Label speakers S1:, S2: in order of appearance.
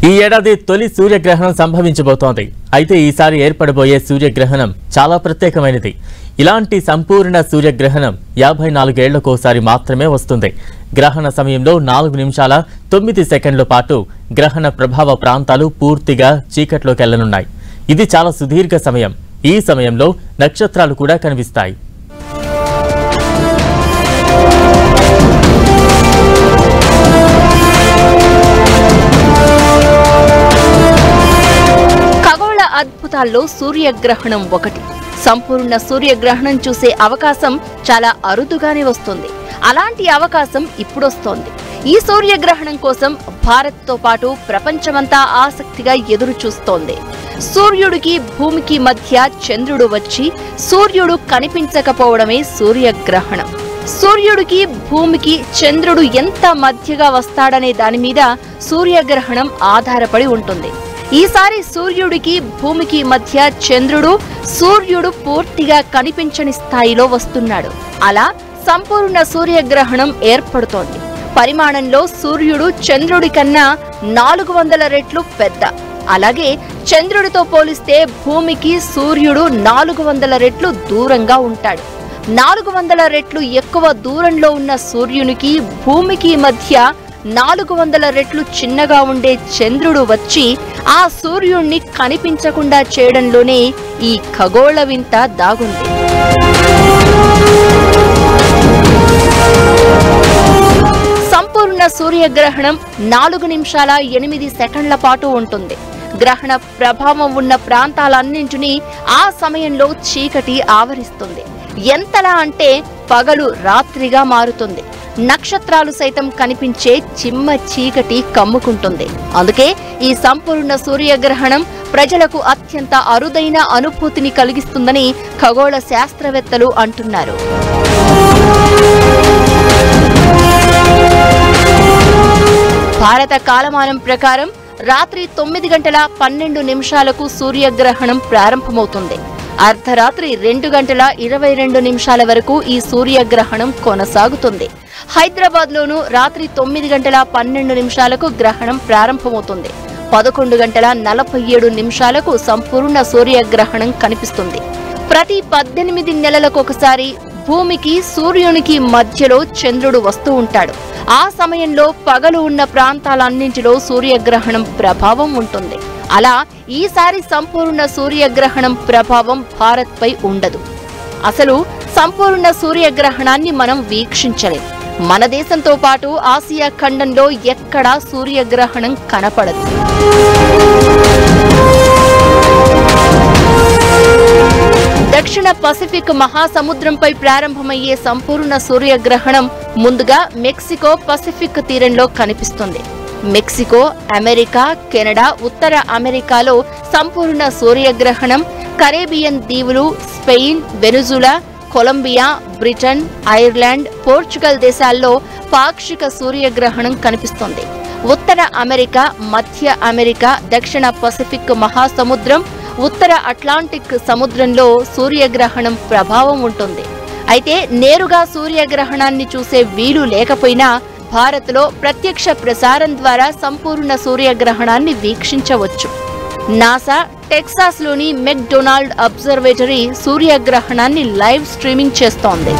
S1: ఈ ఏడాది తొలి సూర్యగ్రహణం సంభవించబోతోంది. అయితే ఈసారి ఏర్పడబోయే సూర్యగ్రహణం చాలా ప్రత్యేకమైనది. ఇలాంటి సంపూర్ణ సూర్యగ్రహణం 54 ఏళ్లకోసారి మాత్రమే వస్తుంది. గ్రహణ సమయంలో 4 నిమిషాల 9 సెకండ్ల పాటు గ్రహణ ప్రభావ ప్రాంతాలు పూర్తిగా చీకట్లోకెళ్లనున్నాయి. ఇది చాలా సుదీర్ఘ సమయం. ఈ సమయంలో నక్షత్రాలు కూడా కనిపిస్తాయి.
S2: అద్భుతాల్లో సూర్యగ్రహణం ఒకటి. సంపూర్ణ సూర్యగ్రహణం చూసే అవకాశం చాలా అరుదుగానే వస్తుంది. అలాంటి అవకాశం ఇప్పుడొస్తోంది. ఈ సూర్యగ్రహణం కోసం భారత్తో పాటు ప్రపంచమంతా ఆసక్తిగా ఎదురు చూస్తోంది. సూర్యుడికి భూమికి మధ్య చంద్రుడు వచ్చి సూర్యుడు కనిపించకపోవడమే సూర్యగ్రహణం. సూర్యుడికి భూమికి చంద్రుడు ఎంత మధ్యగా వస్తాడనే దాని మీద సూర్యగ్రహణం ఆధారపడి ఉంటుంది. ఈసారి సూర్యుడికి భూమికి మధ్య సూర్యుడు పూర్తిగా కనిపించని స్థాయిలో వస్తున్నాడు. అలా సంపూర్ణ సూర్యగ్రహణం ఏర్పడుతోంది. పరిమాణంలో సూర్యుడు చంద్రుడి కన్నా 400 రెట్లు పెద్ద. అలాగే చంద్రుడితో పోలిస్తే భూమికి సూర్యుడు 400 రెట్లు దూరంగా ఉంటాడు. 400 రెట్లు ఎక్కువ దూరంలో ఉన్న సూర్యునికి భూమికి మధ్య 400 రెట్లు చిన్నగా ఉండే చంద్రుడు వచ్చి ఆ సూర్యుణ్ణి కనిపించకుండా చేయడంలోనే ఈ ఖగోళ వింత దాగుంది. సంపూర్ణ సూర్యగ్రహణం 4 నిమిషాల 8 సెకండ్ల పాటు ఉంటుంది. గ్రహణ ప్రభావం ఉన్న ప్రాంతాలన్నింటినీ ఆ సమయంలో చీకటి ఆవరిస్తుంది. ఎంతలా అంటే పగలు రాత్రిగా మారుతుంది. నక్షత్రాలు సైతం కనిపించే చిమ్మ చీకటి కమ్ముకుంటుంది. అందుకే ఈ సంపూర్ణ సూర్యగ్రహణం ప్రజలకు అత్యంత అరుదైన అనుభూతిని కలిగిస్తుందని ఖగోళ శాస్త్రవేత్తలు అంటున్నారు. భారత కాలమానం ప్రకారం రాత్రి 9:12 సూర్యగ్రహణం ప్రారంభమవుతుంది. అర్ధరాత్రి 2:22 వరకు ఈ సూర్యగ్రహణం కొనసాగుతుంది. హైదరాబాద్లోనూ రాత్రి 9:12 గ్రహణం ప్రారంభమవుతుంది. 11:47 సంపూర్ణ సూర్యగ్రహణం కనిపిస్తుంది. ప్రతి 18 నెలలకొకసారి భూమికి సూర్యునికి మధ్యలో చంద్రుడు వస్తూ ఉంటాడు. ఆ సమయంలో పగలు ఉన్న ప్రాంతాలన్నింటిలో సూర్యగ్రహణం ప్రభావం ఉంటుంది. అలా ఈసారి సంపూర్ణ సూర్యగ్రహణం ప్రభావం భారత్పై ఉండదు. అసలు సంపూర్ణ సూర్యగ్రహణాన్ని మనం వీక్షించలేం. మన దేశంతో పాటు ఆసియా ఖండంలో ఎక్కడా సూర్యగ్రహణం కనపడదు. దక్షిణ పసిఫిక్ మహాసముద్రంపై ప్రారంభమయ్యే సంపూర్ణ సూర్యగ్రహణం ముందుగా మెక్సికో పసిఫిక్ తీరంలో కనిపిస్తుంది. మెక్సికో, అమెరికా, కెనడా, ఉత్తర అమెరికాలో సంపూర్ణ సూర్యగ్రహణం, కరేబియన్ దీవులు, Spain, Venezuela, Colombia, Britain, Ireland, Portugal దేశాల్లో పాక్షిక సూర్యగ్రహణం కనిపిస్తుంది. ఉత్తర అమెరికా, మధ్య అమెరికా, దక్షిణ పసిఫిక్ మహాసముద్రం, ఉత్తర అట్లాంటిక్ సముద్రంలో సూర్యగ్రహణం ప్రభావం ఉంటుంది. అయితే నేరుగా సూర్యగ్రహణాన్ని చూసే వీలు లేకపోయినా భారత్లో ప్రత్యక్ష ప్రసారం ద్వారా సంపూర్ణ సూర్యగ్రహణాన్ని వీక్షించవచ్చు. నాసా టెక్సాస్లోని మెక్డొనాల్డ్ అబ్జర్వేటరీ సూర్యగ్రహణాన్ని లైవ్ స్ట్రీమింగ్ చేస్తోంది.